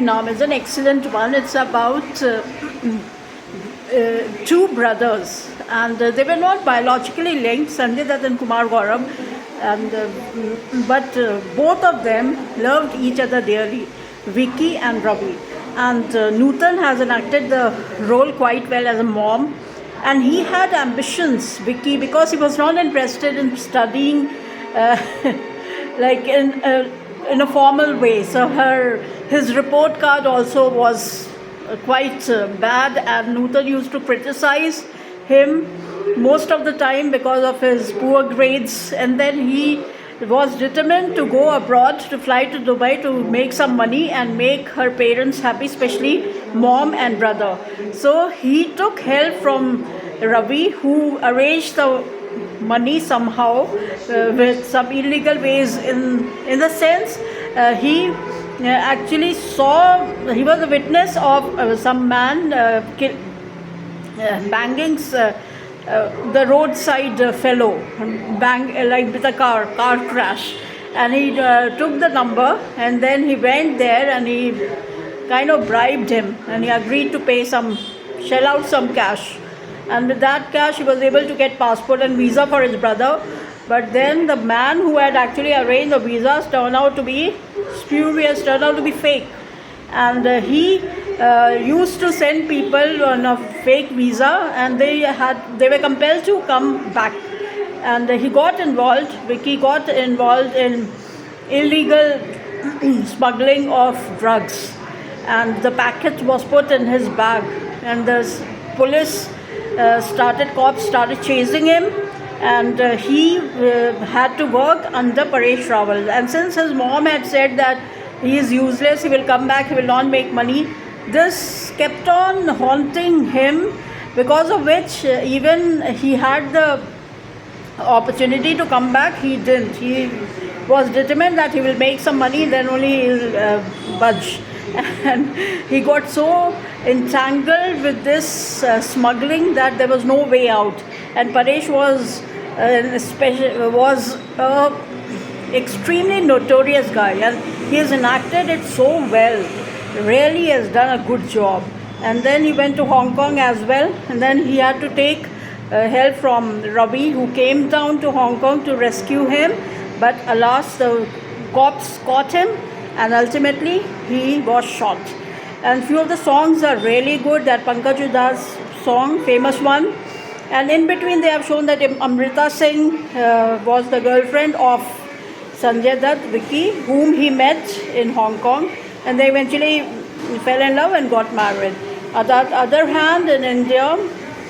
Naam is an excellent one. It's about two brothers, and they were not biologically linked, Sanjay Dutt and Kumar Gaurav, and but both of them loved each other dearly, Vicky and Ravi. And Nutan has enacted the role quite well as a mom, and he had ambitions, Vicky, because he was not interested in studying like in a formal way. So his report card also was quite bad, and Nutan used to criticize him most of the time because of his poor grades. And then he was determined to go abroad, to fly to Dubai to make some money and make her parents happy, especially mom and brother. So he took help from Ravi, who arranged the money somehow with some illegal ways. In the sense, he actually saw, he was a witness of some man banging the roadside fellow, like with a car crash. And he took the number, and then he went there and he kind of bribed him, and he agreed to shell out some cash. And with that cash, he was able to get passport and visa for his brother. But then the man who had actually arranged the visas turned out to be spurious, turned out to be fake. And he used to send people on a fake visa, and they were compelled to come back. And he got involved, Vicky got involved in illegal smuggling of drugs. And the packet was put in his bag, and the police cops started chasing him, and he had to work under Paresh Rawal. And since his mom had said that he is useless, he will come back, he will not make money, this kept on haunting him, because of which even he had the opportunity to come back, he didn't. He was determined that he will make some money, then only he'll budge. And he got so entangled with this smuggling that there was no way out. And Paresh was extremely notorious guy, and he has enacted it so well. Really has done a good job. And then he went to Hong Kong as well, and then he had to take help from Ravi, who came down to Hong Kong to rescue him. But alas, the cops caught him, and ultimately he was shot. And few of the songs are really good. That Pankaj Udha's song, famous one. And in between they have shown that Amrita Singh was the girlfriend of Sanjay Dutt, Vicky, whom he met in Hong Kong, and they eventually fell in love and got married. On the other hand, in India,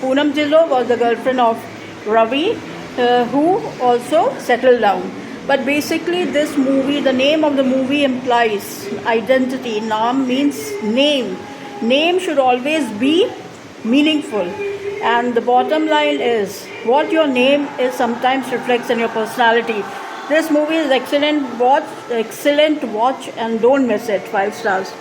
Poonam Jillo was the girlfriend of Ravi, who also settled down. But basically this movie, the name of the movie implies identity. Naam means name. Name should always be meaningful. And the bottom line is, what your name is sometimes reflects in your personality. This movie is excellent. Watch, and don't miss it. 5 stars.